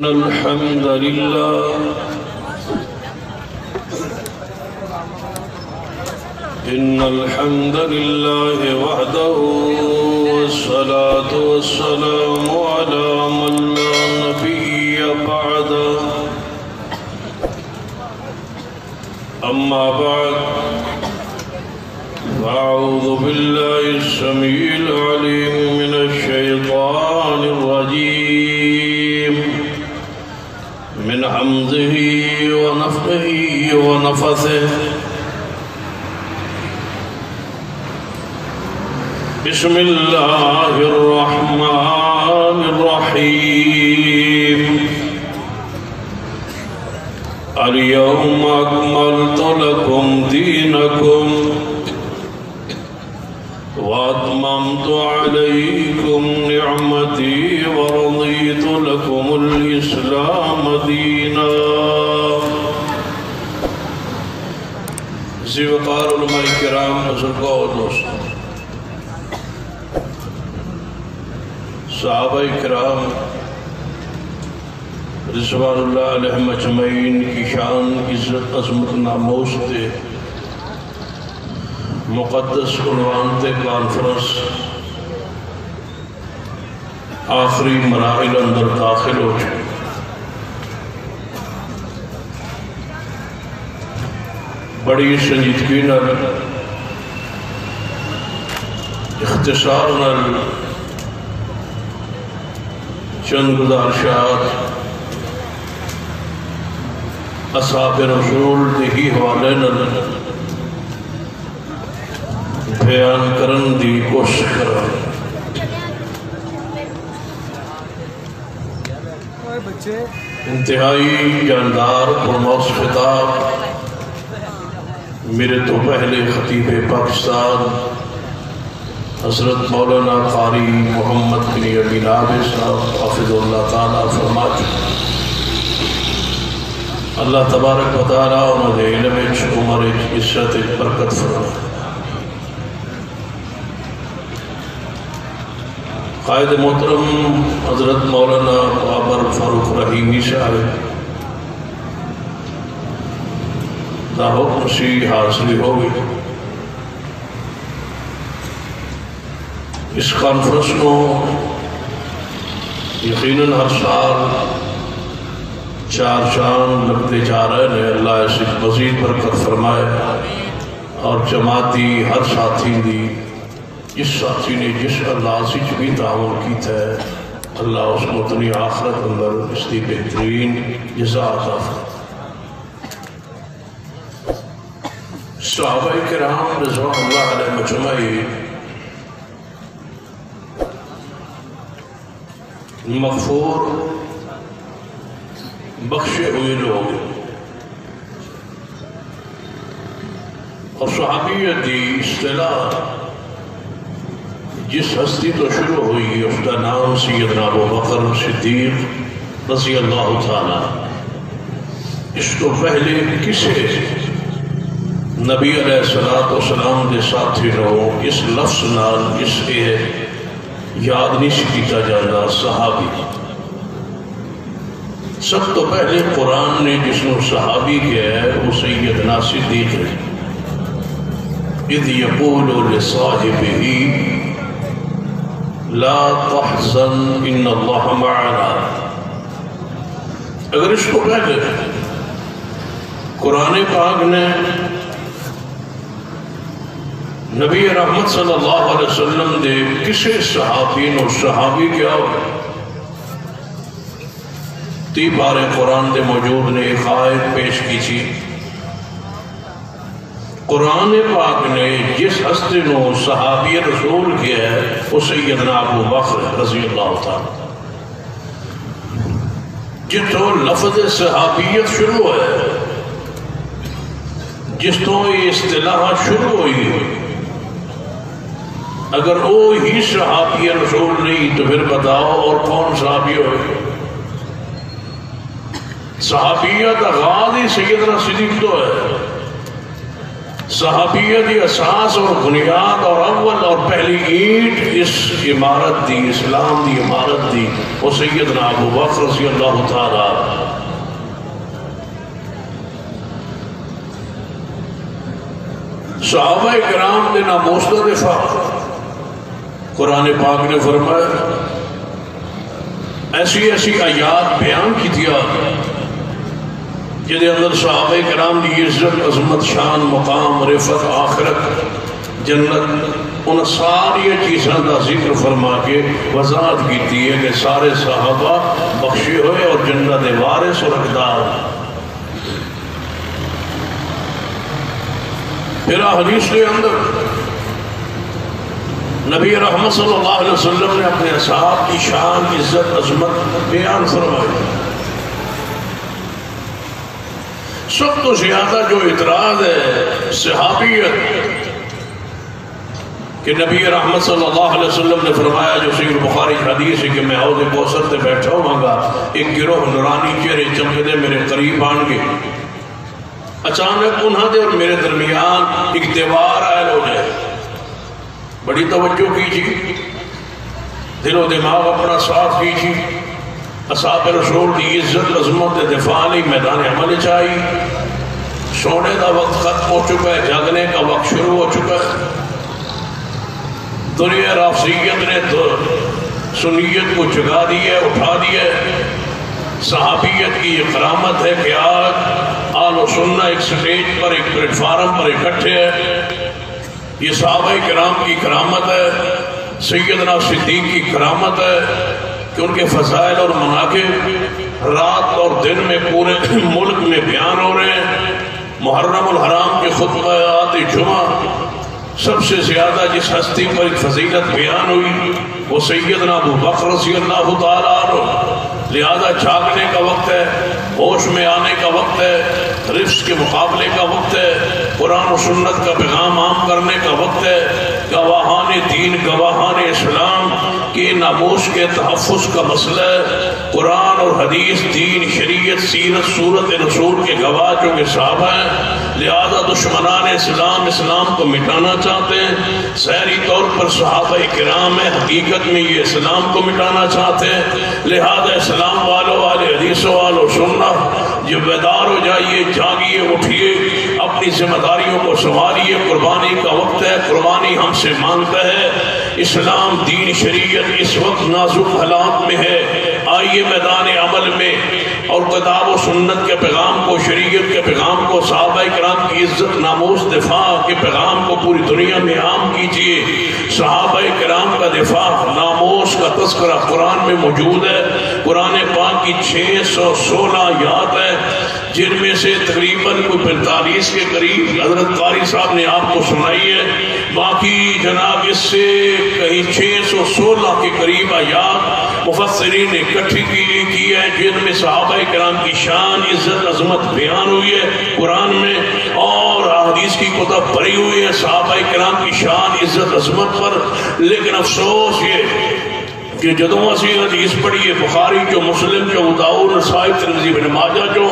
الحمد لله إن الحمد لله وحده والصلاة والسلام على من لا نبي بعده أما بعد فأعوذ بالله السميع العليم من الشيطان الرجيم من حمده ونفخه ونفثه بسم الله الرحمن الرحيم اليوم أكملت لكم دينكم وأتممت عليكم نعمتي ورضيت لكم الإسلام دينا زیوقار علماء کرام بزرگوں اور دوستوں، صحابہ کرام رضوان اللہ علیہ مجمعین کی شان عزت عظمت ناموس دے مقدس عنوان تے کانفرنس آخری مراحل اندر داخل ہو چکے۔ بڑی سنجیدگی نال اختصار نال چند گزارشات اصحاب رسول دی حوالے نال بیان کرن دی کوشش کرا۔ انتہائی جاندار پرموس خطاب میرے تو پہلے خطیب پاکستان حضرت مولانا قاری محمد بن ابی نابغ صاحب حافظ اللہ تعالیٰ فرماتے ہیں، اللہ تبارک و تعالیٰ انہوں نے علم عمر عزت برکت فرمائے۔ قائد محترم حضرت مولانا بابر فاروق رحیمی صاحب دا حکم سی حاصلی ہوگی۔ اس کانفرنس کو یقیناً ہر سال 4 چاند لگتے جا رہے ہیں، اللہ ایسی مزید برکت فرمائے، اور جماعتی ہر ساتھی دی جس ساتھی نے جس انداز سے بھی تعاون کیتا ہے، اللہ اس کو دنیا آخرت اندر اس کی بہترین جزا عطا فرمائے۔ صحابہ کرام رضوان اللہ علیہ مجمعین مغفور بخشے ہوئے لوگ، اور صحابیت دی اصطلاح جس ہستی تو شروع ہوئی اس کا نام سیدنا ابو بکر صدیق رضی اللہ تعالیٰ۔ اس کو پہلے کسے نبی علیہ السلام دے ساتھی رہو اس لفظ نال اس کے یاد نہیں کیتا جانا صحابی۔ سب تو پہلے قرآن نے جس نے صحابی کیا ہے وہ سیدنا صدیق ہے۔ اذ یقول لصاحبہ لا تحزن ان اللہ معنا۔ اگر اس کو پہلے قرآن پاک نے نبی رحمت صلی اللہ علیہ وسلم دے کسے صحابین اور صحابی کیا ہو 30 بارے قرآن دے موجود نے ایک آیت پیش کی تھی۔ قرآن پاک نے جس ہستی نو صحابی رسول کیا ہے وہ سیدنا ابو بکر رضی اللہ تعالیٰ۔ جتوں لفظ صحابیت شروع ہے، جس تو یہ اصطلاح شروع ہوئی، اگر وہ ہی صحابی رسول نہیں تو پھر بتاؤ اور کون صحابی ہوئے؟ صحابیت آغاز ہی سیدنا صدیق تو ہے، صحابیت کی اساس اور بنیاد اور اول اور پہلی اینٹ اس عمارت دی، اسلام دی عمارت دی، وہ سیدنا ابو بکر رضی اللہ تعالیٰ۔ صحابہ کرام دے ناموس دا دفاع قرآن پاک نے فرمایا، ایسی ایسی آیات بیان کی دیا جدے اندر صحابہ کرام دی عزت، عظمت، شان، مقام، رفعت، آخرت، جنت، ان ساری چیزوں کا ذکر فرما کے وضاحت کی ہے کہ سارے صحابہ بخشے ہوئے اور جنت وارث اور حقدار۔ پھر حدیث کے اندر نبی رحمت صلی اللہ علیہ وسلم نے اپنے اصحاب کی شان، عزت، عظمت بیان فرمائی۔ سب تو زیادہ جو اعتراض ہے صحابیت کہ نبی رحمت صلی اللہ علیہ وسلم نے فرمایا، جو صحیح بخاری حدیث ہے کہ میں حوض کوثر تے بیٹھا ہوں گا، ایک گروہ نورانی چہرے چمکدے میرے قریب آن گے، اچانک انہاں دے اور میرے درمیان ایک دیوار عائل ہو جائے۔ بڑی توجہ کیجیے، دل و دماغ اپنا صاف کیجیے۔ اصحاب رسول کی عزت، عظمت، دفاع نہیں میدان عمل چاہیے۔ سونے کا وقت ختم ہو چکا ہے، جاگنے کا وقت شروع ہو چکا ہے۔ دنیا رافضیت نے سنیت کو جگا دیا ہے، اٹھا دیا ہے۔ صحابیت کی یہ کرامت ہے کہ آج آل و سنہ ایک سٹیج پر، ایک پلیٹ فارم پر اکٹھے ہے۔ یہ صحابہ کرام کی کرامت ہے، سیدنا صدیق کی کرامت ہے کہ ان کے فضائل اور مناقب رات اور دن میں پورے ملک میں بیان ہو رہے ہیں۔ محرم الحرام کے خطبات جمعہ سب سے زیادہ جس ہستی پر ایک فضیلت بیان ہوئی وہ سیدنا ابو بکر رضی اللہ تعالیٰ عنہ۔ لہذا جاگنے کا وقت ہے، ہوش میں آنے کا وقت ہے، رفس کے مقابلے کا وقت ہے، قرآن و سنت کا پیغام عام کرنے کا وقت ہے۔ گواہان دین، گواہان اسلام کے ناموس کے تحفظ کا مسئلہ ہے۔ قرآن اور حدیث، دین، شریعت، سیرت، صورت رسول کے گواہ جو کہ صحابہ ہیں، لہذا دشمنان اسلام اسلام کو مٹانا چاہتے ہیں۔ ظاہری طور پر صحابہ کرام ہیں، حقیقت میں یہ اسلام کو مٹانا چاہتے ہیں۔ لہذا اسلام والوں، والے حدیث والوں سننا، جب بیدار ہو جائیے، جاگیے، اٹھیے، اپنی ذمہ داریوں کو سنبھالیے۔ قربانی کا وقت ہے، قربانی ہم سے مانگتا ہے۔ اسلام، دین، شریعت اس وقت نازک حالات میں ہے۔ آئیے میدان عمل میں اور کتاب و سنت کے پیغام کو، شریعت کے پیغام کو، صحابہ کرام کی عزت، ناموس، دفاع کے پیغام کو پوری دنیا میں عام کیجیے۔ صحابہ کرام کا دفاع، ناموس کا تذکرہ قرآن میں موجود ہے۔ قرآن پاک کی 616 آیات ہے، جن میں سے تقریباً 45 کے قریب حضرت قاری صاحب نے آپ کو سنائی ہے۔ باقی جناب اس سے کہیں 616 کے قریب آیات مفسرین نے اکٹھی کی ہے، جن میں صحابہ کرام کی شان، عزت، عظمت بیان ہوئی ہے قرآن میں، اور حدیث کی کتب پڑھی ہوئی ہے صحابہ کرام کی شان، عزت، عظمت پر۔ لیکن افسوس یہ کہ جدوں اسی حدیث پڑھیے بخاری جو، مسلم جو، ابو داؤد، نسائی، ترمذی، ابن ماجہ جو،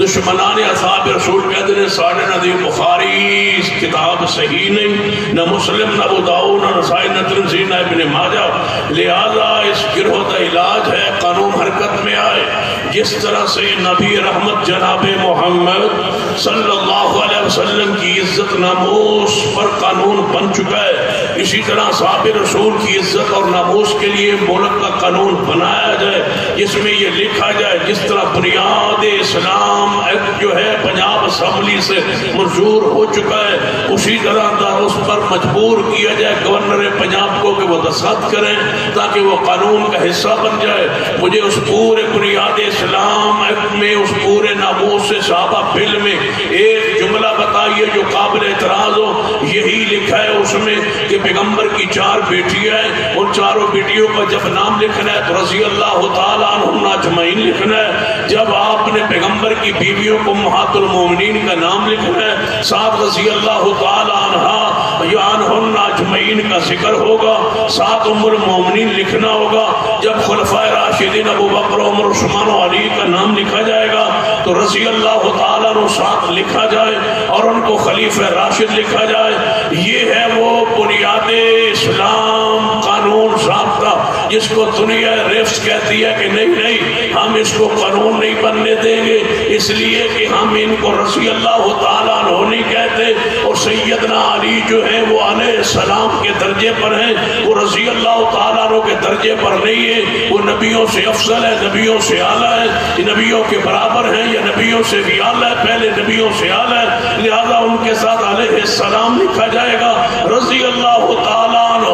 دشمنان اصحاب رسول کہتے ہیں ساڑھے نہ دی بخاری کتاب صحیح نہیں، نہ مسلم، نہ ابو داؤد، نہ نسائی، نہ ترمذی، نہ ابن ماجہ۔ لہذا اس گروہ کا علاج ہے قانون حرکت میں آئے۔ جس طرح سے نبی رحمت جناب محمد صلی اللہ علیہ وسلم کی عزت ناموس پر قانون بن چکا ہے، اسی طرح صحابہ رسول کی عزت اور ناموس کے لیے ملک کا قانون بنایا جائے، جس میں یہ لکھا جائے جس طرح بنیاد اسلام ایکٹ جو ہے پنجاب اسمبلی سے منظور ہو چکا ہے، اسی طرح اس پر مجبور کیا جائے گورنر پنجاب کو کہ وہ دستخط کریں تاکہ وہ قانون کا حصہ بن جائے۔ مجھے اس پورے بنیاد اسلام ایکٹ میں، اس پورے ناموس سے صحابہ بل میں ایک جملہ بتائیے جو قابل اعتراض ہو۔ یہی لکھا ہے اس میں کہ پیغمبر کی 4 بیٹیاں ہیں، ان چاروں بیٹیوں کا جب نام لکھنا ہے تو رضی اللہ تعالیٰ عنہم اجمعین لکھنا ہے۔ جب آپ نے پیغمبر کی بیویوں کو امہات المومنین کا نام لکھنا ہے، ساتھ رضی اللہ تعالیٰ عنہا یا عنہن اجمعین کا ذکر ہوگا، ساتھ ام المومنین لکھنا ہوگا۔ جب خلفائے راشدین ابو بکر، عمر، عثمان و علی کا نام لکھا جائے گا تو رضی اللہ تعالیٰ عنہ ساتھ لکھا جائے اور ان کو خلیفہ راشد لکھا جائے. یہ ہے وہ بنیاد اسلام، قانون ضابطہ جس کو دنیا ریفس کہتی ہے کہ نہیں ہم اس کو قانون نہیں بننے دیں گے، اس لیے کہ ہم ان کو رضی اللہ تعالیٰ عنہ نہیں کہتے. اور سیدنا علی جو ہیں وہ علیہ السلام کے درجے پر ہیں، وہ رضی اللہ تعالیٰ عنہ کے درجے پر نہیں ہے. وہ نبیوں سے افضل ہے، نبیوں سے اعلیٰ ہے، نبیوں کے برابر ہیں یا نبیوں سے بھی اعلیٰ ہے، پہلے نبیوں سے اعلیٰ ہے، لہذا ان کے ساتھ علیہ السلام لکھا جائے گا. رضی اللہ تعالیٰ عنہ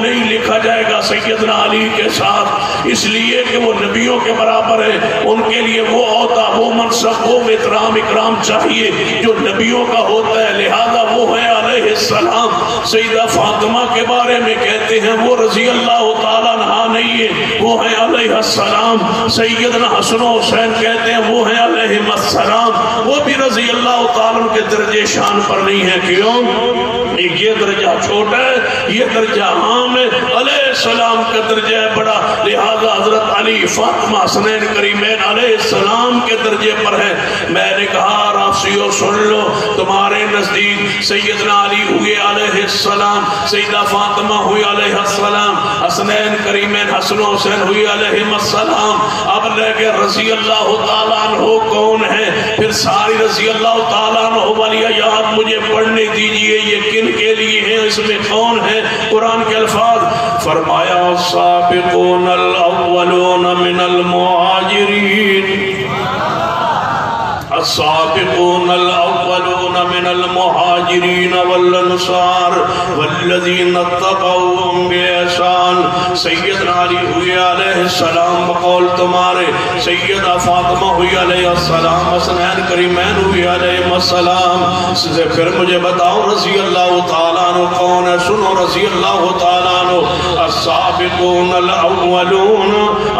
نہیں لکھا جائے گا سیدنا علی کے ساتھ، اس لیے کہ وہ نبیوں کے برابر ہے. ان کے لیے وہ عہدہ، وہ منصب، وہ اکرام چاہیے جو نبیوں کا ہوتا ہے، لہذا وہ ہے علیہ السلام. سیدہ فاطمہ کے بارے میں کہتے ہیں وہ رضی اللہ تعالیٰ عنہ نہیں ہے، وہ ہے علیہ السلام. سیدنا حسن و حسین کہتے ہیں وہ ہے علیہ السلام، وہ بھی رضی اللہ تعالیٰ کے درجے شان پر نہیں ہے. کیوں؟ یہ درجہ چھوٹا ہے، یہ درجہ عام ہے، علیہ السلام کا درجہ ہے بڑا، لہذا حضرت علی، فاطمہ، حسنین کریمین علیہ السلام کے درجے پر ہے. میں نے کہا رافضیو سن لو، تمہارے نزدیک سیدنا علی ہوئے علیہ السلام، سیدہ فاطمہ ہوئی علیہ السلام، حسنین کریمین حسن و حسین ہوئی علیہ السلام. اب لے کے رضی اللہ تعالیٰ عنہ کون ہے؟ پھر ساری رضی اللہ تعالیٰ عنہ والی آیات مجھے پڑھنے دیجئے، یہ کن کے لیے ہیں، اس میں کون ہے؟ قرآن کے الفاظ فرمایا السابقون الاولون من المہاجرین، السابقون الاولون من المہاجرین والانصار والذین اتبعوهم بإحسان. سیدنا علی ہوئی علیہ السلام بقول تمہارے، سیدہ فاطمہ ہوئی علیہ السلام، حسنین کریمین ہوئی علیہ السلام. پھر مجھے بتاؤ رضی اللہ تعالیٰ عنہ کون ہے؟ سنو رضی اللہ تعالیٰ عنہ، السابقون الاولون،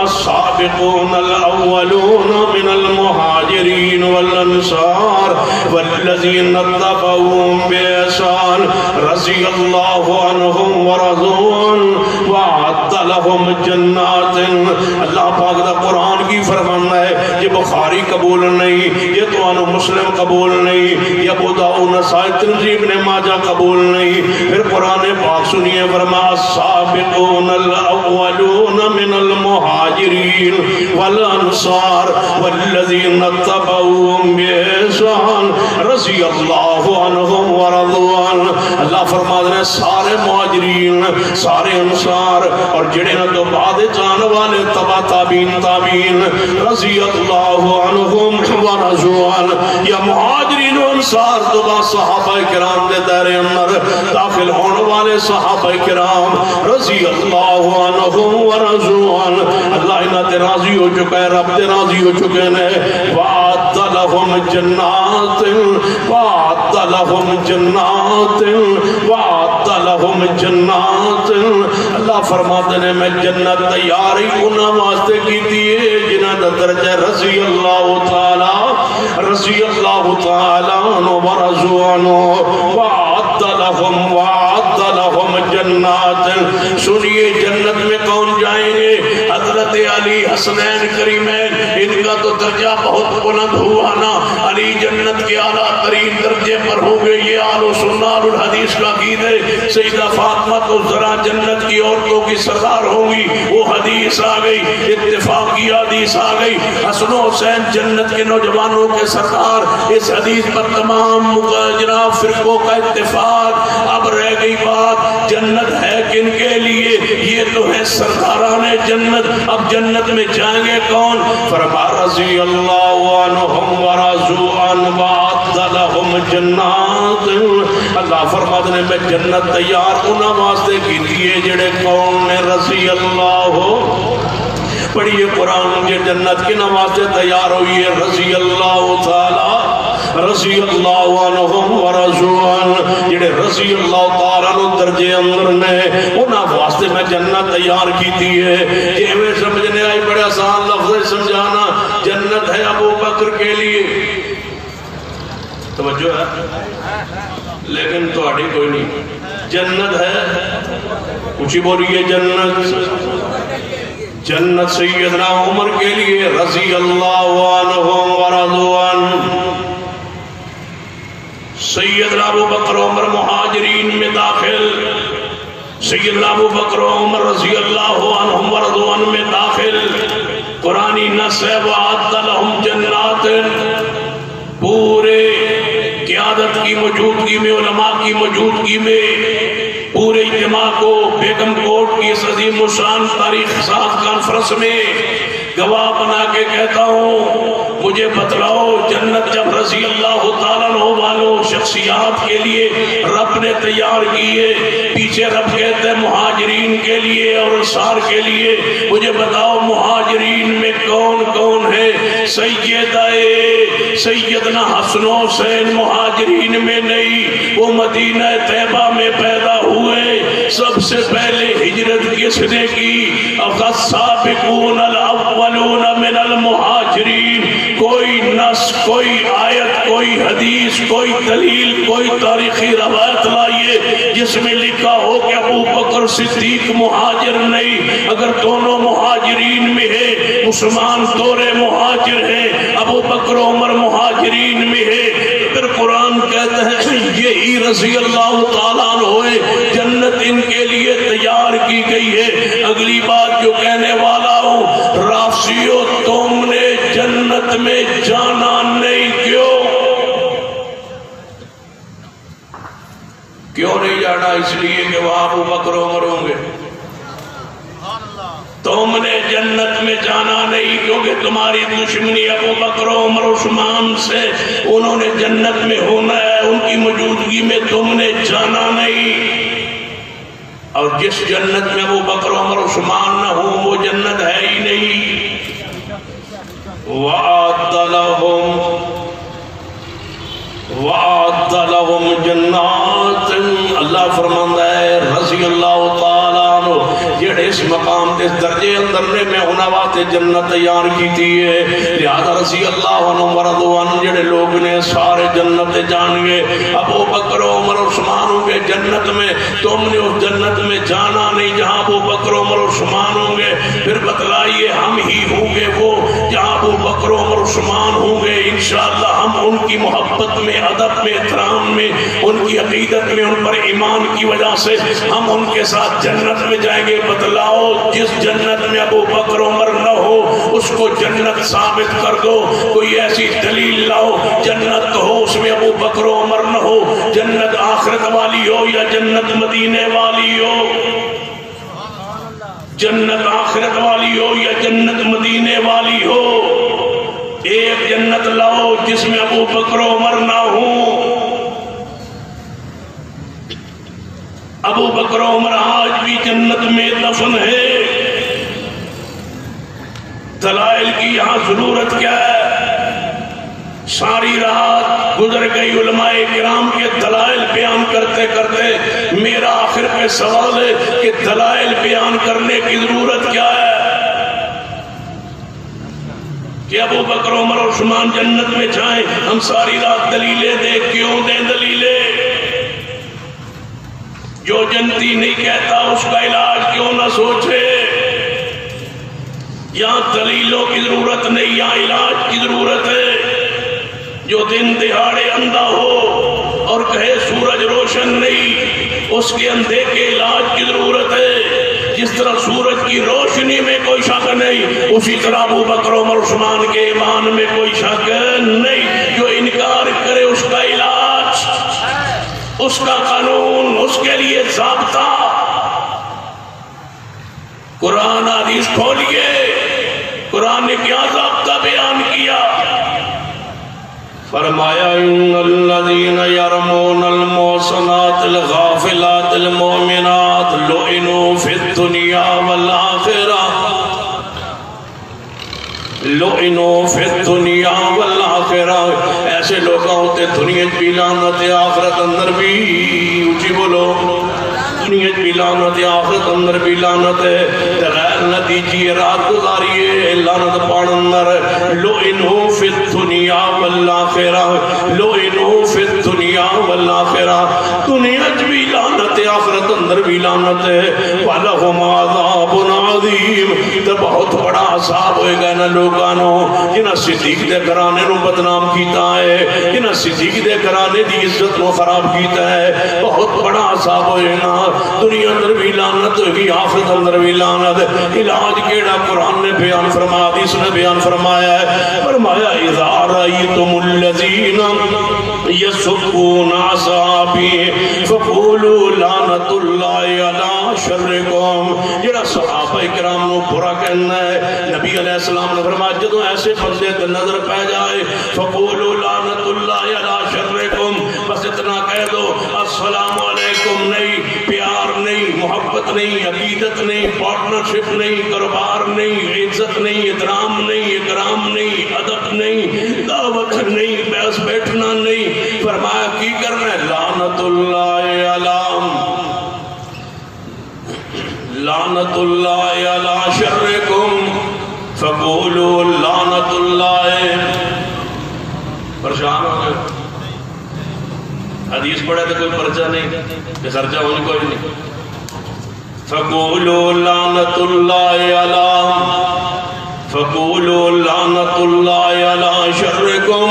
السابقون الاولون من المہاجرین والانصار والذین اتبعوهم بإحسان رضی اللہ عنہم ورضوان وعد لهم جنات. اللہ پاک دا قرآن کی فرمان ہے، یہ بخاری قبول نہیں، یہ تو انو مسلم قبول نہیں، یہ ابو داؤد نسائی ترمذی ابن ماجہ قبول نہیں. پھر قرآن پاک سنیے، فرمایا السابقون الاولون من المہاجرین والانصار والذین اتبعوهم بإحسان رضی اللہ عنہم ورضوان. اللہ فرماتے ہیں سارے مہاجرین، سارے انصار اور جڑے نہ تو بعد جان والے تبا تابعین رضی اللہ عنہم ورضوان. یا مہاجرین و انصار تو با صحابہ کرام دے دائرے اندر داخل ہونے والے صحابہ کرام رضی اللہ عنہم ورضوان. اللہ انہاں تے راضی ہو چکا ہے، رب تے راضی ہو چکے ہیں. وعد لهم جنات، وعد لهم جنات، وعد لهم جنات. اللہ فرماتے ہیں میں جنت تیار ہی انہاں واسطے کی دیئے جنہاں دا درجہ رضی اللہ تعالی، رضی اللہ تعالی ورضوان. وعد لهم، وعد لهم جنات. سنیے جنت میں کون جائیں گے؟ حضرت علی، حسنین کریمین، ان کا تو درجہ بہت بلند ہوا نا. علی جنت کے اعلیٰ ترین درجے پر ہوں گے، یہ آل و سنت الحدیث کا عقید ہے. سیدہ فاطمہ تو ذرا جنت کی عورتوں کی سردار ہوں گی، وہ حدیث آ گئی، اتفاقی حدیث آ گئی. حسن و حسین جنت کے نوجوانوں کے سردار. اس حدیث پر تمام جناب فرقوں کا اتفاق. اب رہ گئی بات جنت ہے کن کے لیے؟ یہ تو ہے سرداران جنت. اب جنت میں جائیں گے کون؟ فرمایا رضی اللہ عنہم ورضوان وعد لهم جنات. اللہ فرماتے ہیں میں جنت تیار انہاں واسطے کی دیئے جڑے کون نے رضی اللہ ہو. پڑھئے قرآن مجھے جنت کی نواستے تیار ہوئی ہے رضی اللہ تعالی، رضی اللہ عنہم ورضوان. جڑے رضی اللہ تعالیٰ عنہ درجے اندر نے انہاں واسطے میں جنت تیار کی تھی ہے. یہ میں سمجھنے آئی بڑے آسان لفظ سمجھانا. جنت ہے ابو بکر کے لیے، توجہ ہے لیکن توڑی کوئی نہیں. جنت ہے اونچی بولیے، جنت جنت سیدنا عمر کے لیے رضی اللہ عنہم ورضوا عنہ، سیدنا ابو بکر عمر مہاجرین میں داخل، سیدنا ابو بکر عمر رضی اللہ عنہم ورضوا عنہ میں داخل۔ قرآنی نص ہے وَأَعَدَّ لَهُمْ جَنَّاتٍ، پورے قیادت کی موجودگی میں، علماء کی موجودگی میں پورے اجتماع کو بیگم کوٹ کی اس عظیم الشان تاریخ ساز کانفرنس میں گواہ بنا کے کہتا ہوں، مجھے بتلاؤ جنت جب رضی اللہ تعالیٰ عنہ والوں شخصیات کے لیے رب نے تیار کی ہے، پیچھے رب کہتے ہیں مہاجرین کے لیے اور انصار کے لیے، مجھے بتاؤ مہاجرین میں کون کون ہے؟ سیدنا حسن و حسین مہاجرین میں نہیں، وہ مدینہ طیبہ میں پیدا ہوئے۔ سب سے پہلے ہجرت کس نے کی؟ السابقون الاولون من المہاجرین۔ کوئی نص، کوئی آیت، کوئی حدیث، کوئی دلیل، کوئی تاریخی روایت لائیے جس میں لکھا ہو کہ ابو بکر صدیق مہاجر نہیں۔ اگر دونوں مہاجرین میں ہے، عثمان دور مہاجر ہے، ابو بکر عمر مہاجرین میں ہے، پھر قرآن کہتا ہے یہی رضی اللہ تعالیٰ عنہ جنت ان کے لیے تیار کی گئی ہے۔ اگلی بات جو کہنے والا ہوں، رافضیو تم نے جنت میں جانا نہیں، کیوں نہیں جانا؟ اس لیے کہ وہاں ابو بکر عمر ہوں گے۔ تم نے جنت میں جانا نہیں کیونکہ تمہاری دشمنی ابو بکر عمر عثمان سے، انہوں نے جنت میں ہونا ہے، ان کی موجودگی میں تم نے جانا نہیں۔ اور جس جنت میں ابو بکر عمر عثمان نہ ہوں وہ جنت ہے ہی نہیں۔ وَأَعَدَّ لَهُمْ جَنَّاتٍ، اللہ فرماتا ہے رضی اللہ تعالیٰ عنہ جڑے اس مقام دے درجے اندر نے میں انہاں واسطے جنت تیار کی تھی ہے، لہذا رضی اللہ عنہ ورضوا عنہ جڑے لوگ نے سارے جنت جان گے۔ ابو بکر عمر عثمان ہوں گے جنت میں، تم نے اس جنت میں جانا نہیں جہاں ابو بکر عمر عثمان ہوں گے۔ پھر بتلائیے ہم ہی ہوں گے وہ جہاں ابو بکر عمر عثمان ہوں گے، انشاءاللہ ہم ان کی محبت میں، ادب میں، احترام میں، ان کی عقیدت میں، ان پر ایمان کی وجہ سے ہم ان کے ساتھ جنت میں جائیں گے۔ بتلاؤ جس جنت میں ابو بکر عمر نہ ہو اس کو جنت ثابت کر دو، کوئی ایسی دلیل لاؤ جنت ہو اس میں ابو بکر عمر نہ ہو، جنت آخرت والی ہو یا جنت مدینے والی ہو، جنت آخرت والی ہو یا جنت مدینے والی ہو، ایک جنت لاؤ جس میں ابو بکر عمر نہ ہوں۔ ابو بکر عمر آج بھی جنت میں دفن ہے۔ دلائل کی یہاں ضرورت کیا ہے؟ ساری رات گزر گئی علماء کرام کے دلائل بیان کرتے کرتے، میرا آخر پہ سوال ہے کہ دلائل بیان کرنے کی ضرورت کیا ہے؟ کہ ابو بکر عمر اور عثمان جنت میں جائیں، ہم ساری رات دلیلیں دیں، کیوں دیں دلیلیں؟ جو جنتی نہیں کہتا اس کا علاج کیوں نہ سوچے؟ یہاں دلیلوں کی ضرورت نہیں، یہاں علاج کی ضرورت ہے۔ جو دن دہاڑے اندھا ہو اور کہے سورج روشن نہیں، اس کے اندھے کے علاج کی ضرورت ہے۔ جس طرح سورج کی روشنی میں کوئی شک نہیں، اسی طرح ابو بکر عمر عثمان کے ایمان میں کوئی شک نہیں۔ جو انکار کرے اس کا علاج، اس کا قانون، اس کے لیے ضابطہ، قرآن حدیث کھولیے، قرآن نے کیا ضابطہ بیان کیا؟ فرمایا ان الذین یرمون المحصنات الغافلات المؤمنات لعنوا فی الدنیا والآخرہ، لعنوا فی الدنیا والآخرہ۔ ایسے لوگ ہوتے دنیا بھی لعنت ہے، آخرت اندر بھی، اونچی بولو، دنیا بھی لعنت ہے، آخرت اندر بھی لعنت ہے۔ غیر نہ دیجیے، رات گزاریے لعنت پان اندر۔ لعنوا فی الدنیا والآخرہ، لعنوا فی الدنیا والآخرہ۔ دنیا بھی لعنت ہے، آخرت اندر بھی لعنت ہے۔ وَلَهُمْ عَذَابٌ عَظِيمٌ، تو بہت عذاب ہوئے گا انہاں لوگانوں جنہاں صدیق دے گھرانے نو بدنام کیتا ہے، جنہاں صدیق دے گھرانے دی عزت نو خراب کیتا ہے، بہت بڑا عذاب ہوئے گا۔ دنیا اندر بھی لعنت ہوگی، آخرت اندر بھی لعنت۔ علاج کیڑا قرآن نے بیان فرمایا، حدیث نے بیان فرمایا ہے، فرمایا اذا رأیتم الذین یسبون اصحابی فقولوا لعنت اللہ علی شرکم۔ جڑا صحابہ کرام نو برا کہنا ہے، نبی علیہ السلام نے فرمایا جدوں ایسے بندے تے نظر پہ جائے فقولوا لعنت اللہ علی شرکم، بس اتنا کہہ دو السلام علیکم نہیں، پیار نہیں، محبت نہیں، عقیدت نہیں، پارٹنرشپ نہیں، کاروبار نہیں، عزت نہیں، احترام نہیں، اکرام نہیں، ادب نہیں، دعوت نہیں، بس بیٹھنا نہیں۔ فرمایا کی کرنا ہے لعنت اللہ علام، لعنت اللہ علی شرکم فقولوا لعنت اللہ۔ پریشان ہو گئے، حدیث پڑھے تو کوئی پرچہ نہیں کہ خرچہ ہونے کوئی نہیں۔ فقولوا لعنت اللہ علی، فقولوا لعنت اللہ علی شرکم۔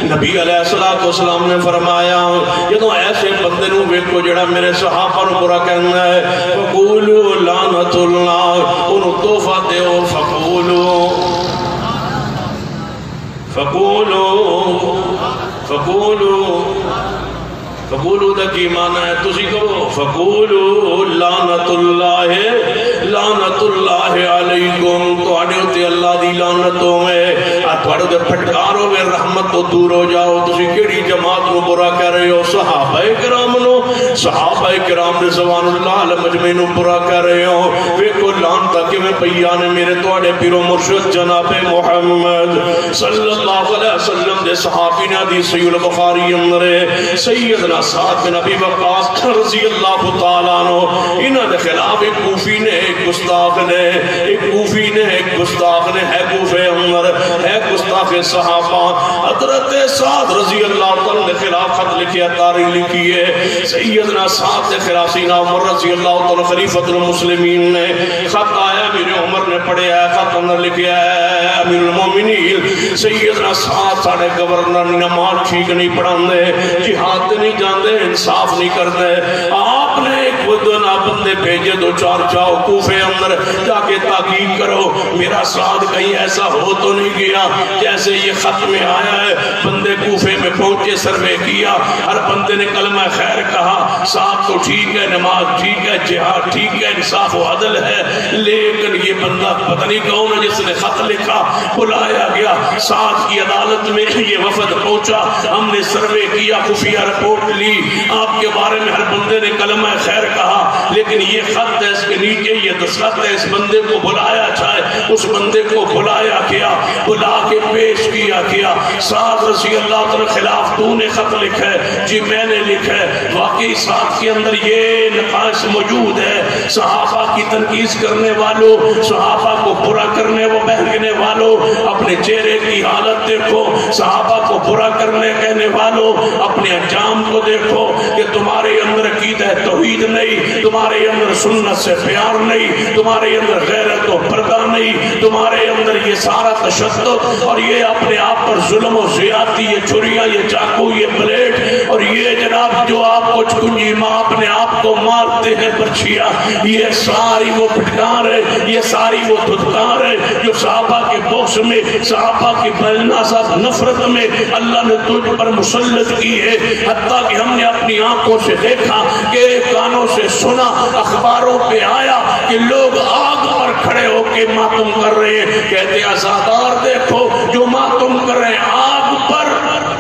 نبی علیہ السلام نے فرمایا جدوں ایسے بندے نو ویکھو جڑا میرے صحابہ نو برا کہنا ہے، فقولوا لعنت اللہ، انہوں تحفہ دیو، فقولوا فقولوا فقولوا فقولوا دا کی معنی ہے تسی کہو فقولوا لعنت اللہ علیکم، تو آڑے ہوتے اللہ دی لعنتوں میں آتوارے دے پھٹکاروں میں رحمت تو دور ہو جاؤ۔ تسی کیڑی جماعت نو برا کہہ رہے ہو؟ صحابہ کرام نو، صحابہ کرام رضوان اللہ علیہ مجمع نو برا کہہ رہے ہو۔ ویکھو لعنتا کہ میں پیانے میرے توڑے پیرو مرشد جناب محمد صلی اللہ علیہ وسلم دے صحابی نے حدیث صحیح البخاری اندر سیدنا سعد بن ابی وقاص رضی اللہ تعالیٰ عنہ، انہاں دے خلاف ایک کوفی نے، ایک گستاخ نے، ایک کوفی نے، ایک گستاخ نے، ہے کوفے عمر، ہے گستاخ صحابہ، حضرت سعد رضی اللہ تعالیٰ نے خلاف خط لکھیا، تاریخ لکھی ہے۔ سیدنا سعد دے خلاف سیدنا عمر رضی اللہ تعالیٰ خلیفۃ المسلمین نے خط آیا، میرے عمر نے پڑھے ہے، خط اندر لکھیا ہے امیر المومنین سیدنا سعد ساڑھے گورنر نماز ٹھیک نہیں پڑھاندے، جہاد نہیں جاندے، انصاف نہیں کرتے، آپ نے ایک ودنا بندے بھیجے دو چار جاؤ کوفے اندر جا کے تحقیق کرو میرا سعد کہیں ایسا ہو تو نہیں گیا جیسے یہ خط میں آیا ہے۔ بندے کوفے میں پہنچے، سروے کیا، ہر بندے نے کلمہ خیر کہا، سعد تو ٹھیک ہے، نماز ٹھیک ہے، جہاد ٹھیک ہے، انصاف و عدل ہے، لیکن یہ بندہ پتہ نہیں کون ہے جس نے خط لکھا۔ بلایا گیا سعد کی عدالت میں، یہ وفد پہنچا، ہم نے سروے کیا، خفیہ رپورٹ لی، آپ کے بارے میں ہر بندے نے کلمہ خیر کہا، لیکن یہ خط ہے، اس کے نیچے یہ دستخط ہے، اس بندے کو بلایا جائے۔ اس بندے کو بلایا گیا، بلا کے پیش کیا گیا۔ سعد رضی اللہ تعالیٰ خلاف تو نے خط لکھا ہے؟ جی میں نے لکھا ہے۔ واقعی سعد کے اندر یہ نقائص موجود ہے، صحابہ کی تنقید کرنے والوں، صحابہ کو برا کرنے و بہکنے والوں، اپنے چہرے کی حالت دیکھو، صحابہ کو برا کرنے کہنے والوں اپنے انجام کو دیکھو کہ تمہارے اندر عقیدہ توحید نہیں، تمہارے اندر سنت سے پیار نہیں، تمہارے اندر غیرت و پردہ نہیں، تمہارے اندر یہ سارا تشدد اور یہ اپنے آپ پر ظلم و زیادتی، یہ چھریاں، یہ چاقو، یہ بلیڈ اور یہ جناب جو آپ کو چکنجی ماں اپنے آپ کو مارتے ہیں برچھیا، یہ ساری وہ پھٹکار ہے، یہ ساری وہ دھتکار ہے جو صحابہ کے بغض میں، صحابہ کی بلناسات نفرت میں اللہ نے تجھ پر مسلط کی ہے۔ حتیٰ کہ ہم نے اپنی آنکھوں سے دیکھا کہ کانوں سے سنا، اخباروں پہ آیا کہ لوگ آگ پر کھڑے ہو کے ماتم کر رہے ہیں، کہتے ہیں عزادار دیکھو جو ماتم کر رہے ہیں آگ پر۔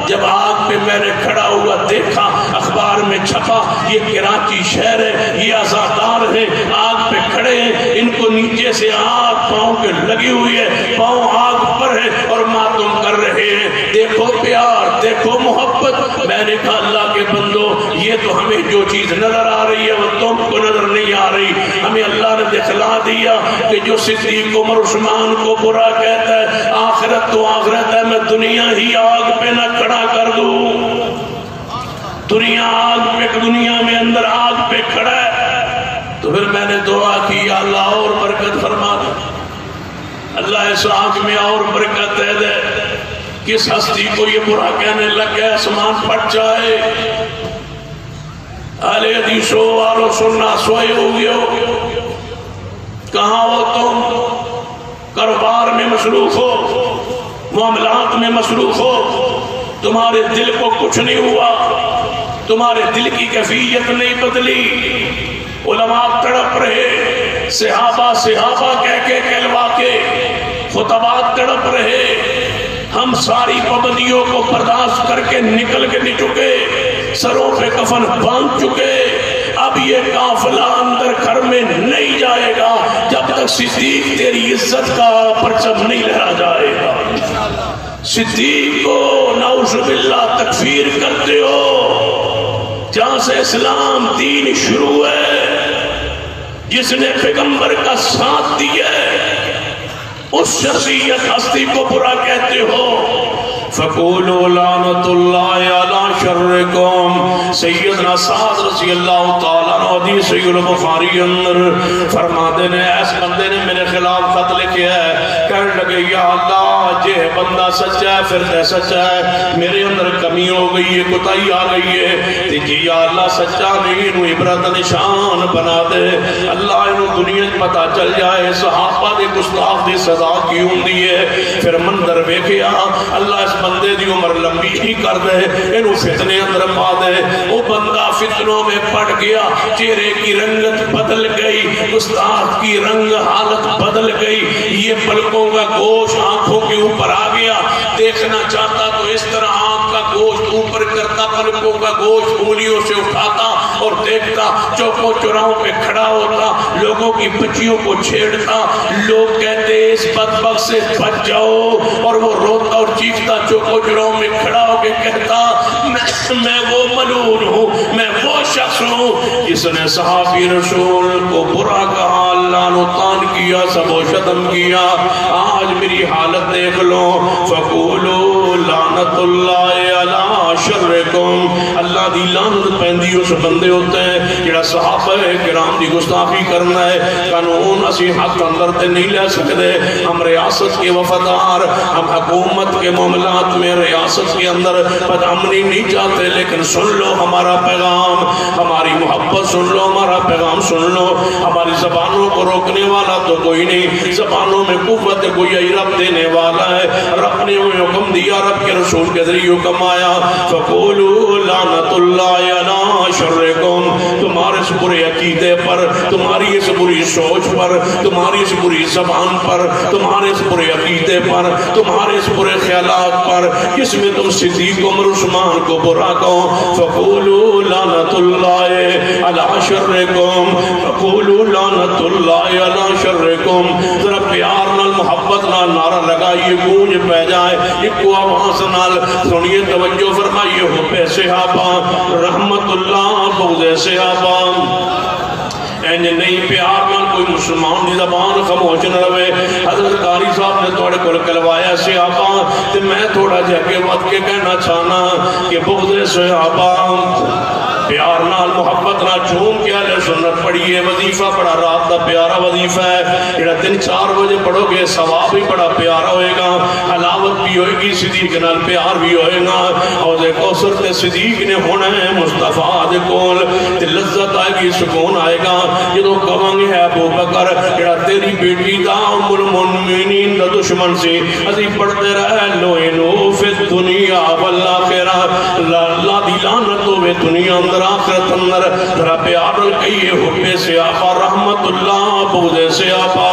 جب آگ پہ میں نے کھڑا ہوا دیکھا، اخبار میں چھپا، یہ کراچی شہر ہے، یہ عزادار ہیں، آگ پہ کھڑے ہیں، ان کو نیچے سے آگ پاؤں کے لگی ہوئی ہے، پاؤں آگ پر ہے اور ماتم کر رہے ہیں۔ دیکھو پیار، دیکھو محبت۔ میں نے کہا اللہ کے بندو، یہ تو ہمیں جو چیز نظر آ رہی ہے وہ تم کو نظر نہیں آ رہی۔ ہمیں اللہ نے دکھلا دیا کہ جو صدیق عمر عثمان کو برا کہتا ہے، آخرت تو آخرت ہے، میں دنیا ہی آگ پہ نہ کھڑا کر دوں۔ دنیا آگ پہ، دنیا میں اندر آگ پہ کھڑا ہے۔ تو پھر میں نے دعا کی یا اللہ اور برکت فرما دے۔ اللہ اس آنکھ میں اور برکت دے دے. کس ہستی کو یہ برا کہنے لگے آسمان پھٹ جائے. اہل حدیثوں والوں سننا سوئے ہو گئے ہو. کہاں ہو تم؟ کاروبار میں مصروف ہو، معاملات میں مصروف ہو. تمہارے دل کو کچھ نہیں ہوا، تمہارے دل کی کیفیت نہیں بدلی. علماء تڑپ رہے، صحابہ کہہ کے کہلوا کے، خطبات تڑپ رہے. ہم ساری پابندیوں کو برداشت کر کے نکل کے نہیں چکے، سروں پہ کفن باندھ چکے. اب یہ قافلہ اندر گھر میں نہیں جائے گا جب تک صدیق تیری عزت کا پرچم نہیں لہرا جائے گا. صدیق کو نعوذ باللہ تکفیر کرتے ہو. جہاں سے اسلام دین شروع ہے، جس نے پیغمبر کا ساتھ دیا اس شخصیت ہستی کو برا کہتے ہو. فَقُولُوا لَعْنَةُ اللَّهِ عَلَى شَرِّكُمْ. سیدنا سعد رضی اللہ تعالیٰ عنہ حدیث صحیح البخاری اندر فرماتے نے ایس بندے نے میرے خلاف خط لکھیا ہے. کہنے لگے یا اللہ جے بندہ سچا ہے پھر تے سچا ہے، میرے اندر کمی ہو گئی ہے، کوتاہی آ گئی ہے. جی یا اللہ سچا نہیں، انہوں عبرت نشان بنا دے. اللہ انہوں دنیا پتہ چل جائے صحابہ دے گستاخ دی سزا کی ہوندی ہے. پھر منظر ویکھیا اللہ اس بندے دی عمر لمبی ہی کر دے، انہوں فتنے اندر پا دے. وہ بندہ فتنوں میں پڑ گیا، چہرے کی رنگت بدل گئی، گستاخ کی رنگ حالت بدل گئی. یہ پلکوں کا گوشت آنکھوں کے اوپر آ گیا. دیکھنا چاہتا تو اس طرح آنکھ کا گوشت اوپر کرتا، پلکوں کا گوشت انگلیوں سے اٹھاتا اور دیکھتا. چوکوں چوراہوں پہ کھڑا ہوتا، لوگوں کی بچیوں کو چھیڑتا. لوگ کہتے اس بدبخت سے بچ جاؤ، اور وہ روتا اور چیختا چوکوں چوراہوں میں کھڑا ہو کے کہتا میں وہ ملعون ہوں، میں وہ شخص ہوں جس نے صحابی رسول کو برا کہا، لعن و طعن کیا، سب و شتم کیا. آج میری حالت دیکھ لو. فَقُولُوا لَعْنَةُ اللَّهِ عَلَى شَرِّكُمْ. اللہ دی لعنت پہندی اس بندے ہوتے ہیں جڑا صحابہ کرام دی گستاخی کرنا ہے. قانون اسی حق اندر تے نہیں لے سکتے. ہم ریاست کے وفادار، ہم حکومت کے معاملات میں ریاست کے اندر بدامنی نہیں چاہتے. لیکن سن لو ہمارا پیغام، ہماری محبت سن لو، ہمارا پیغام سن لو. ہماری زبانوں کو روکنے والا تو کوئی نہیں، زبانوں میں قوت کوئی رب دینے والا ہے. رب نے حکم دیا، رب کے رسول کے ذریعے حکم آیا. فَقُولُوا لَعْنَةُ اللَّهِ عَلَى شَرِّكُمْ. تمہارے اس برے عقیدے پر، تمہاری اس بری سوچ پر، تمہاری اس بری زبان پر، تمہارے اس برے عقیدے پر، تمہارے اس برے خیالات پر جس میں تم صدیق عمر عثمان کو برا کہو. فَقُولُوا لَعْنَةُ اللَّهِ عَلَى شَرِّكُمْ. فَقُولُوا لَعْنَةُ اللَّهِ عَلَى شَرِّكُمْ. ذرا پیار نال محبت نال نعرہ لگائیے، گونج پہ جائے ایک آواز نال. سنیے توجہ فرمائیے. حب صحابہ رحمت اللہ، بغض صحابہ اینج نہیں. پیار نال کوئی مسلمان دی زبان خاموش نہ رہے. حضرت قاری صاحب نے توڑے کو کلوایا صحابہ، تے میں تھوڑا جہ کے وقت کے کہنا چاہنا کہ بغض صحابہ پیار نال محبت نال جھوم کے اہل سنت پڑھیے. وظیفہ بڑا رات دا پیارا وظیفہ ہے جڑا 3-4 بجے پڑھو گے، ثواب بھی بڑا پیارا ہوئے گا، حلاوت بھی ہوئے گی، صدیق نال پیار بھی ہوئے گا. اور کوثر تے صدیق نے ہونا ہے مصطفیٰ دے کول، تے لذت آئے گی، سکون آئے گا. جدو کہاں گے ہے ابو بکر جڑا تیری بیٹی دا ام المؤمنین دا دشمن سی، اسی پڑھتے رہے لوئنو فی الدنیا والآخرہ. اللہ دی لعنت ہوئے دنیا اندر آخرت اندر. ذرا پیار کہیے حب صحابہ رحمت اللہ، بغض صحابہ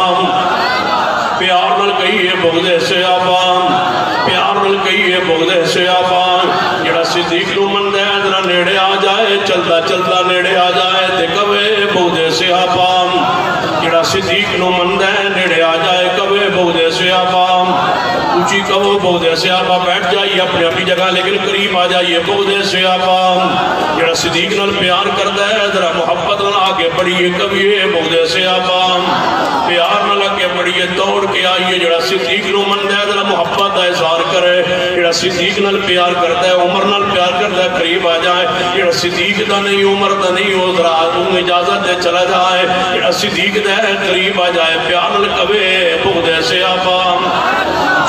پیار نال کہیے، بغض صحابہ پیار نال کہیے، بغض صحابہ. جڑا صدیق نو مندہ ہے ذرا نیڑے آ جائے، چلتا چلتا نیڑے آ جائے تے کہے بغض صحابہ. جڑا صدیق نو مندہ ہے نیڑے آ جائے کہے بغض صحابہ. اونچی کہو بغض صحابہ. بیٹھ جائیے اپنی اپنی جگہ لیکن قریب آ جائیے. بغض صحابہ جڑا صدیق نال پیار کرتا ہے ذرا محبت نال آگے بڑھیے کبھیے بغض صحابہ. پیار نال آگے بڑھیے، دوڑ کے آئیے. جڑا صدیق نو مندہ ہے ذرا محبت کا اظہار کرے. جڑا صدیق نال پیار کرتا ہے عمر نال پیار کرتا ہے قریب آ جائے جڑا صدیق دا نہیں عمر دا نہیں وہ ذرا اجازت دے چلا جائے جڑا صدیق دا ہے قریب آ جائے پیار نال کہے بغض ایسے آپا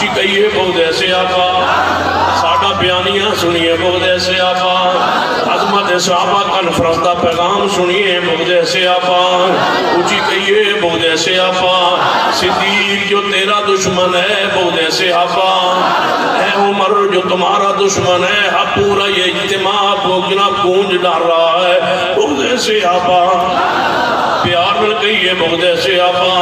جی کہیے بغض ایسے آپا ساڈا بیانیاں سنیے بغض ایسے آپا عظمت صحابہ کانفرنس دا پیغام سنیے بغض ایسے آپا اونچی کہیے بغض ایسے آپا صدیق جو تیرا دشمن ہے بغض ایسے آپا اے عمر جو تمہارا دشمن ہے اب پورا یہ اجتماع بوگنا گونج ڈال رہا ہے بغض ایسے آپا پیار نل کہیے بغض ایسے آپا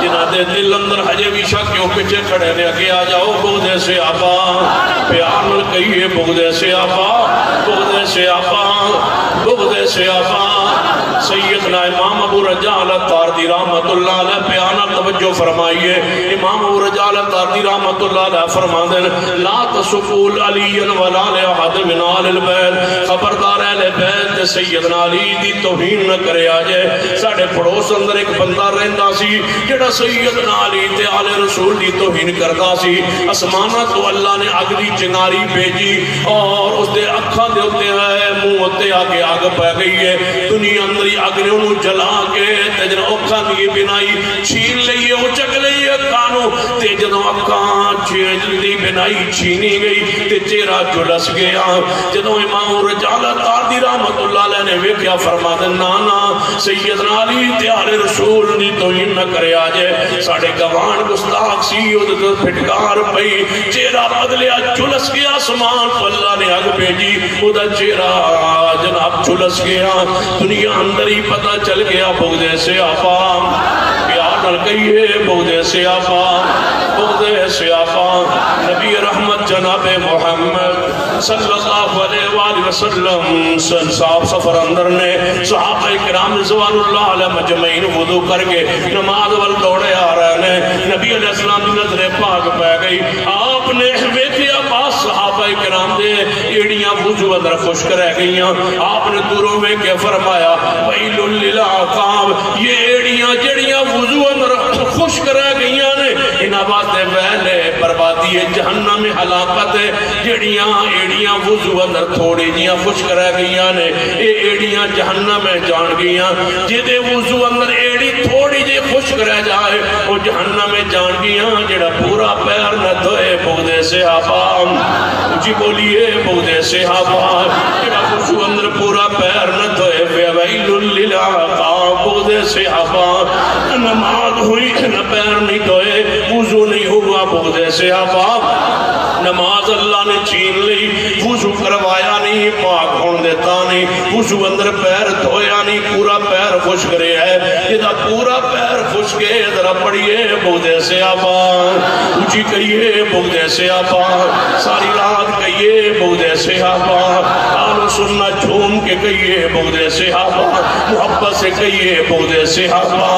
جنہ دے دل اندر حجے بھی شک کیوں پیچھے کھڑے نے کہ آ جاؤ بغض ایسے آپا پیار نل کہیے بغض ایسے آپا بغض ایسے آپا بغض ایسے آپا سیدنا امام ابو رجال التاردی رحمت اللہ علیہ پیانا توجہ فرمائیے امام ابو رجال التاردی رحمت اللہ علیہ فرما دیں لا تصفول علی ولا لحد من آل البیت خبردار اہل بیت سیدنا علی دی توہین نہ کرے آجے ساڑھے پڑوس اندر ایک بندہ رہندا سی جڑا سیدنا علی تے آل رسول دی توہین کردا سی اسمانہ تو اللہ نے اگلی چنگاری بھیجی اور اس دے اکھاں دے ہوتے ہیں منہ ہوتے آگے آگ پہ گئی ہے دنیا اندر اگلے انہوں جلا کے تجرہ اکھاں دی بنائی چھین لئیے وہ چک لئیے کانوں تے جدوں اکھاں دی بنائی چھینی گئی تے چہرہ جلس گیا جدوں امام رجال التاردی رحمت اللہ علیہ نے ویکھیا فرما دے نانا سیدنا علی تے آل رسول دی توہین نہ کرے آجے ساڑھے گوان گستاخ سی او دے پھٹکار پئی چہرہ بدلیا جلس گیا آسمان تو اللہ نے آگ بھیجی او دا چہرہ جناب جلس گیا دنیا اندر ہی پتہ چل گیا بغض ایسے آپا پیار نل کہیے بغض ایسے آپا بغض ایسے آپا نبی رحمت جناب محمد صلی اللہ علیہ وآلہ وسلم صاحب سفر اندر نے صحابہ کرام رضوان اللہ علیہ مجمعین وضو کر کے نماز وال دوڑے آ رہے ہیں نبی علیہ السلام کی نظر پاک پہ گئی آپ نے ویکھیا پاس صحابہ کرام دے ایڑیاں وضو اندر خشک رہ گئیاں آپ نے دوروں میں کہ فرمایا وَإِلُ لِلْعَقَابِ یہ ایڑیاں جڑیاں وضو اندر خشک رہ گئیاں نے انہاں باتیں ویلے بربادی جہنم میں ہلاکت ہے جڑیاں ایڑیاں وضو اندر تھوڑی جیاں خشک رہ گئیاں نے اے ایڑیاں جہنم میں جان گئیاں جدے وضو اندر ایڑی تھوڑی جی خشک رہ جائے وہ جہنم میں جان گئیاں جڑا پورا پیر نہ دھوئے بغض ایسے آپا جی بولیے بغض ایسے آپا جڑا وضو اندر پورا پیر نہ دھوئے وَيْلٌ لِلْعَقَابِ بغض ایسے آپا نماز ہوئی نہ پیر نہیں دھوئے وضو نہیں ہوا بغض ایسے آپا نماز اللہ نے چھین لی وضو کروایا نہیں پاک ہون دیتا نہیں وضو اندر پیر دھویا نہیں پورا پیر خشک رہے ہے یہ پورا پیر خشکے ذرا پڑھئے بغض ایسے آپا اونچی کہیے بغض ایسے آپا ساری رات کہیے بغض ایسے آپا آل و سنہ جھوم کے کہیے بغض ایسے آپا محبت سے کہیے بغض ایسے آپا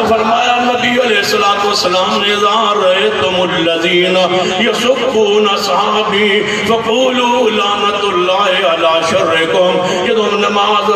فرمایا نبی علیہ السلام نے ظاہر رأیتم الذین یسبون صحابی فقولوا لعنت اللہ علی شرکم یہ دو نماز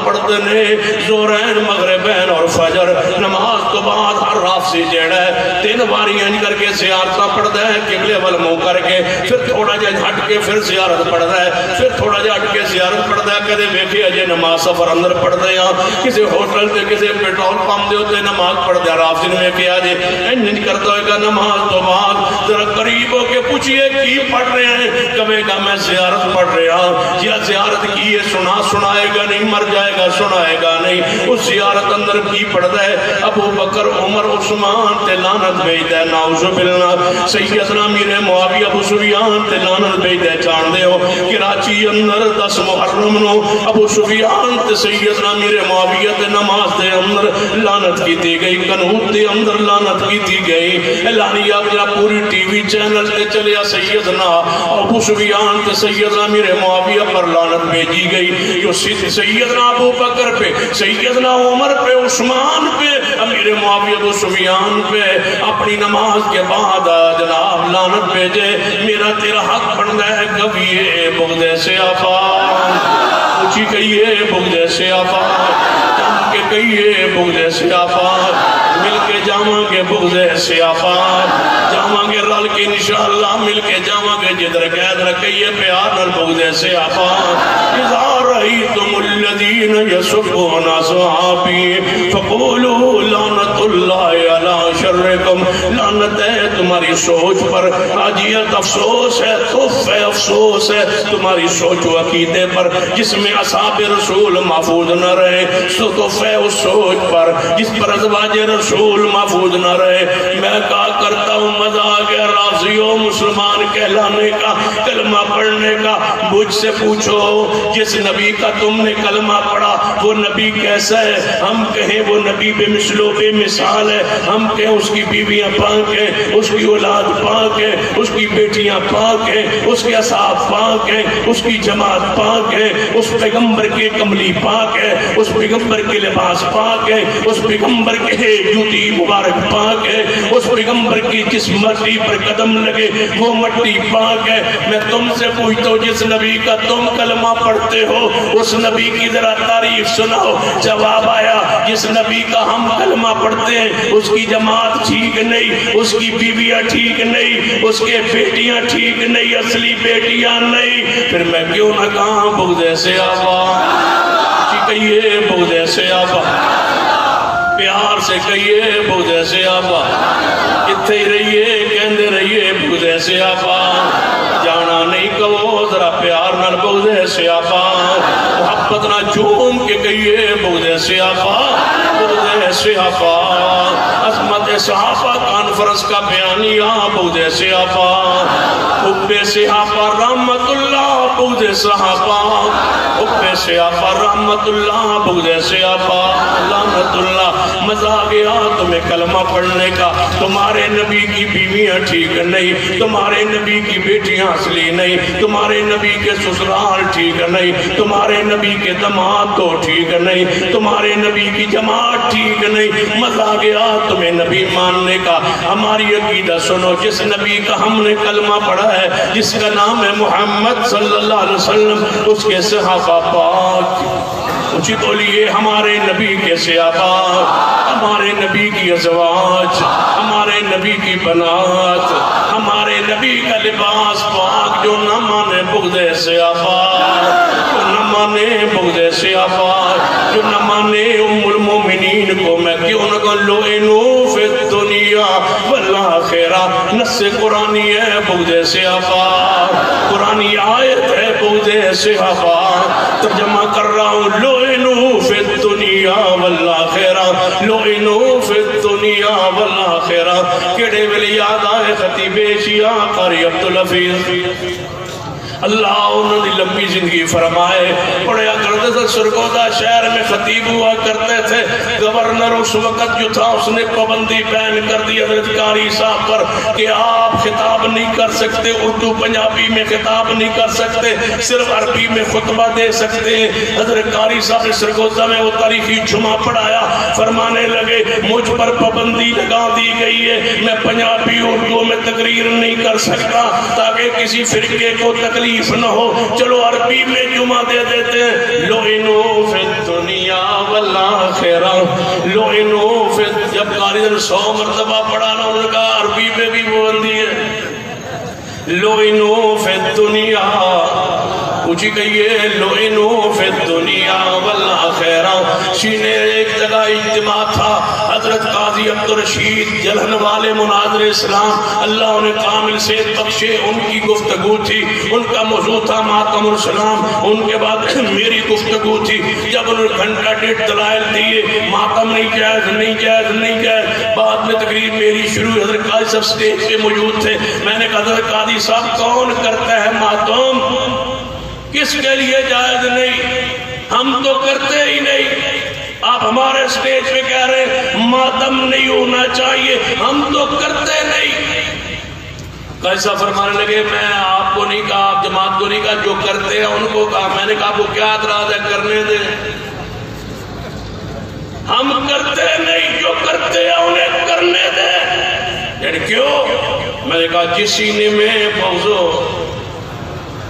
پڑھتے نے زورین مغربین اور فجر نماز تو بعد ہر رات سے جیڑا ہے 3 باری انج کر کے زیارتہ پڑھتا ہے قبلے والموں کر کے پھر تھوڑا جا ہٹ کے پھر زیارت پڑھتا ہے پھر تھوڑا جا ہٹ کے زیارت پڑھتا ہے کدے ویکھے اجے نماز سفر اندر پڑھتے ہیں کسی ہوٹل تے کسی پیٹرول پمپ دے ہوتے نماز پڑھتے ہیں رات دن میں کیا جے انج کرتا ہے کہ نماز تو بعد ذرا قریب ہو کے پوچھئے کی پڑھ رہے ہیں کبھی گا میں زیارت پڑھ رہا ہوں یا زیارت کی ہے سنائے گا نہیں مر جائے گا سنائے گا نہیں اس زیارت اندر کی پڑھتا ہے ابو بکر عمر عثمان تے لعنت بھیجتا ہے نعوذ باللہ سیدنا امیر معاویہ ابو سفیان تے لعنت بھیجتا ہے جان دے ہو کراچی اندر 10 محرم نو ابو سفیان تے سیدنا امیر معاویہ تے نماز دے اندر لعنت کی دی گئی قنوت دے اندر لعنت کی دی گئی اعلانیہ جا پوری ٹی وی چینل تے چلیا سیدنا ابو سفیان تے سیدنا امیر معاویہ پر لعنت بھیجی گئی جو سیدنا ابو بکر پہ سیدنا عمر پہ عثمان پہ امیر معاویہ ابو سفیان پہ اپنی نماز کے بعد جناب لعنت بھیجے میرا تیرا حق بنتا ہے کبھی بغض ایسے آپا اونچی کہیے بغض ایسے آپا کے کہیے بغض سیافات مل کے جاواں گے بغض سیافات جاواں گے رل کے انشاءاللہ مل کے جاواں گے جدھر قید رکھئیے پیار نال بغض سیافات اذا رأیتم الذین یسبون اصحابی فقولوا لعنت اللہ علی شرکم لعنت ہے تمہاری سوچ پر حاجیت افسوس ہے تف ہے افسوس ہے تمہاری سوچ و عقیدے پر جس میں اصحاب رسول محفوظ نہ رہے تف ہے اس سوچ پر جس پر ازواج رسول محفوظ نہ رہے میں کہا کرتا ہوں مذاق ہے رافضیوں مسلمان کہلانے کا کلمہ پڑھنے کا مجھ سے پوچھو جس نبی کا تم نے کلمہ پڑھا وہ نبی کیسا ہے ہم کہیں وہ نبی بے مثل و بے مثال ہے ہم کہیں اس کی بیویاں پاک ہیں اس کی اولاد پاک ہے اس کی بیٹیاں پاک ہیں اس کے اصحاب پاک ہیں اس کی جماعت پاک ہے اس پیغمبر کے کملی پاک ہے اس پیغمبر کے لباس پاک ہے اس پیغمبر کے جوتی مبارک پاک ہے اس پیغمبر کی جس مٹی پر قدم لگے وہ مٹی پاک ہے میں تم سے پوچھتا ہوں جس نبی کا تم کلمہ پڑھتے ہو اس نبی کی ذرا تعریف سناؤ جواب آیا جس نبی کا ہم کلمہ پڑھتے ہیں اس کی جماعت ٹھیک نہیں اس کی بیویاں ٹھیک نہیں اس کے بیٹیاں ٹھیک نہیں اصلی بیٹیاں نہیں پھر میں کیوں نہ کہاں بغض سیافات کہیے بغض سیافات پیار سے کہیے بغض سیافات اتھے ہی رہیے کہندے رہیے بغض سیافات جانا نہیں کہو ذرا پیار نال بغض سیافات محبت نہ جھوم کے کہیے بغض سیافات بغض سیافات عظمت صحابہ کانفرنس کا بیانیہ بغض سیافات حب صحابہ رحمت اللہ بغض صحابہ حب صحابہ رحمت اللہ بغض صحابہ لعنت اللہ مزہ گیا تمہیں کلمہ پڑھنے کا تمہارے نبی کی بیویاں ٹھیک نہیں تمہارے نبی کی بیٹیاں اصلی نہیں تمہارے نبی کے سسرال ٹھیک نہیں تمہارے نبی کے دماد تو ٹھیک نہیں تمہارے نبی کی جماعت ٹھیک نہیں مزہ گیا تمہیں نبی ماننے کا ہماری عقیدہ سنو جس نبی کا ہم نے کلمہ پڑھا ہے جس کا نام ہے محمد صلی اللہ علیہ وسلم اس کے صحابہ پاک اچھی بولیے ہمارے نبی کے صحابہ ہمارے نبی کی ازواج ہمارے نبی کی بنات ہمارے نبی کا لباس پاک جو نہ مانے بغض سیافات جو نہ مانے بغض سیافات جو نہ مانے ام المومنین کو میں کیوں نہ کہوں لعنو فی الدنیا والآخرہ نص قرآنی ہے بغض سیافات قرآنی آیت ہے بغض سیافات ترجمہ کر رہا ہوں لعنو فی الدنیا والآخرہ لعنو فی الدنیا والآخرہ کیڑے ویلے یاد آئے خطیب شیعہ قاری عبدالحفیظ اللہ انہوں نے لمبی زندگی فرمائے پڑھیا کرتے تھے سرگودا شہر میں خطیب ہوا کرتے تھے گورنر اس وقت جو تھا اس نے پابندی بیان کر دی حضرت قاری صاحب پر کہ آپ خطاب نہیں کر سکتے اردو پنجابی میں خطاب نہیں کر سکتے صرف عربی میں خطبہ دے سکتے ہیں حضرت قاری صاحب نے سرگودا میں وہ تاریخی جمعہ پڑھایا فرمانے لگے مجھ پر پابندی لگا دی گئی ہے میں پنجابی اردو میں تقریر نہیں کر سکتا تاکہ کسی فرقے کو تکلیف نہ ہو چلو عربی میں جمعہ دے دیتے ہیں لعنو فی الدنیا والآخرہ لعنو فی جب قاری نے 100 مرتبہ پڑھا نا انہوں نے کہا عربی میں بھی پابندی ہے لعنو فی الدنیا اچھی کہیے لعنو فی الدنیا والآخرہ سینے ایک جگہ اجتماع تھا حضرت قاضی عبدالرشید جلہن والے مناظر اسلام اللہ انہیں کامل صحت بخشے ان کی گفتگو تھی ان کا موضوع تھا ماتم السلام ان کے بعد میری گفتگو تھی جب انہوں نے گھنٹہ ڈیڑھ دلائل دیے ماتم نہیں جائز نہیں جائز نہیں جائز بعد میں تقریر میری شروع حضرت قاضی صاحب سٹیج پہ موجود تھے میں نے کہا حضرت قاضی صاحب کون کرتا ہے ماتم کس کے لیے جائز نہیں ہم تو کرتے ہی نہیں آپ ہمارے سٹیج پہ کہہ رہے ماتم نہیں ہونا چاہیے ہم تو کرتے نہیں کیسا فرمانے لگے میں آپ کو نہیں کہا آپ جماعت کو نہیں کہا جو کرتے ہیں ان کو کہا میں نے کہا وہ کیا اعتراض ہے کرنے دیں ہم کرتے نہیں جو کرتے ہیں انہیں کرنے دیں یعنی کیوں میں نے کہا جس سینے میں بغض ہو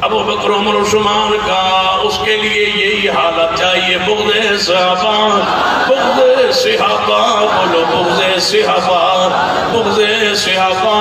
ابو بکر عمر عثمان کا اس کے لیے یہی حالت چاہیے، بغض صحابہ، بغض صحابہ، بولو بغض صحابہ، بغض صحابہ۔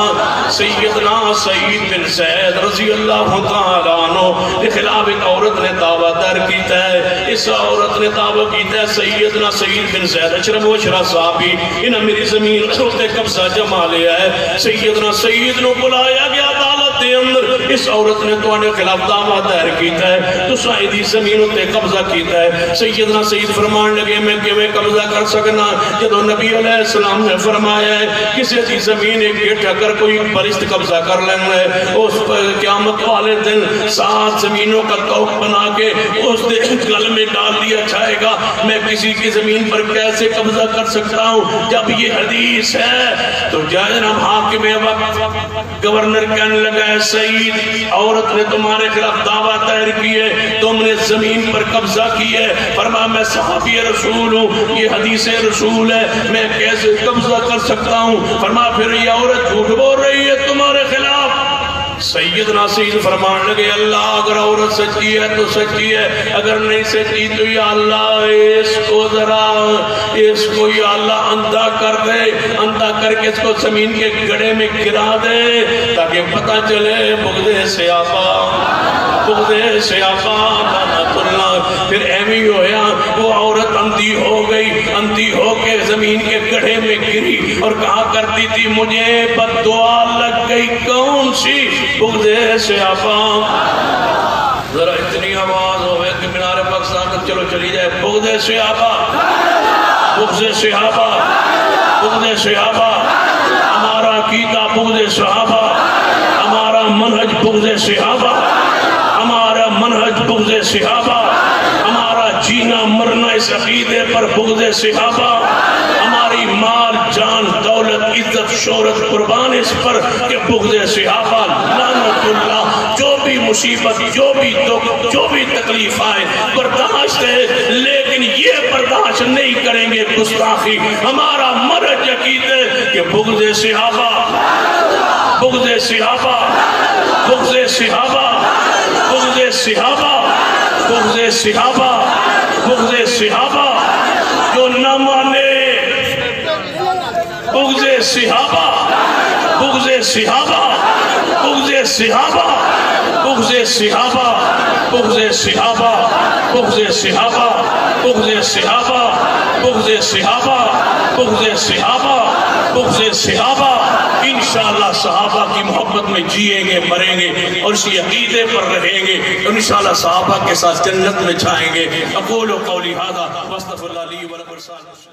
سیدنا سعید بن زید رضی اللہ تعالیٰ عنہ کے خلاف ایک عورت نے دعویٰ در کیتا ہے، اس عورت نے دعویٰ کیتا ہے سیدنا سعید بن زید اشرف و اشرف صحابی انہاں میری زمین پر قبضہ جما لیا ہے۔ سیدنا سعید نو بلایا گیا عدالت دے اندر، اس عورت نے تو نے خلاف دعویٰ دائر کیتا ہے، تو سعیدی زمینوں تے قبضہ کیتا ہے۔ سیدنا سعید فرمان لگے میں کیویں قبضہ کر سکنا جدو نبی علیہ السلام نے فرمایا ہے کسی دی زمین ایک گٹھ اگر کوئی فرشت قبضہ کر لینا ہے اس پر قیامت والے دن 7 زمینوں کا توق بنا کے اس دے گل میں ڈال دیا جائے گا۔ میں کسی کی زمین پر کیسے قبضہ کر سکتا ہوں؟ جب یہ حدیث ہے تو جناب حاکم وقت گورنر کہنے لگا ہے سعید عورت نے تمہارے خلاف دعویٰ دائر کی ہے، تم نے زمین پر قبضہ کی ہے۔ فرمایا میں صحابی رسول ہوں، یہ حدیث رسول ہے، میں کیسے قبضہ کر سکتا ہوں؟ فرمایا پھر یہ عورت جھوٹ بول رہی ہے تمہارے خلاف۔ سیدنا سعید فرمان لگے اللہ اگر عورت سچی ہے تو سچی ہے، اگر نہیں سچی تو یا اللہ اس کو ذرا اس کو یا اللہ اندھا کر دے، اندھا کر کے اس کو زمین کے گڑھے میں گرا دے تاکہ پتہ چلے بغض صحابہ، بغض صحابہ لعنت اللہ۔ پھر ایمی ہویا وہ عورت اندھی ہو گئی، اندھی ہو کے زمین کے گڑھے میں گری اور کہا کرتی تھی مجھے بد دعا لگ گئی، کون سی؟ بغض صحابہ۔ ذرا اتنی آواز ہوئے کہ مینار پاکستان تک چلو چلی جائے، بغض صحابہ، بغض صحابہ، بغض صحابہ۔ ہمارا عقیدہ بغض صحابہ، ہمارا منہج بغض صحابہ، ہمارا منہج بغض صحابہ، ہمارا جینا مرنا اس عقیدے پر بغض صحابہ، ہماری مال جان دولت عزت شہرت قربان اس پر کہ بغض صحابہ لعنت اللہ۔ جو بھی مصیبت جو بھی دکھ جو بھی تکلیف آئے برداشت ہے، لیکن یہ برداشت نہیں کریں گے گستاخی۔ ہمارا مرج عقیدے کہ بغض صحابہ، بغض صحابہ، بغض صحابہ، بغض صحابہ، بغض صحابہ، بغض صحابہ۔ جو نہ مانے بغض صحابہ، بغض صحابہ، بغض صحابہ، بغض صحابہ، بغض صحابہ، بغض صحابہ، بغض صحابہ، بغض صحابہ، بغض صحابہ، بغض صحابہ۔ انشاءاللہ صحابہ کی محبت میں جئیں گے مریں گے اور اسی عقیدے پر رہیں گے، انشاءاللہ صحابہ کے ساتھ جنت میں جائیں گے۔ اقول قولی ھذا واستغفر اللہ لی ولکم۔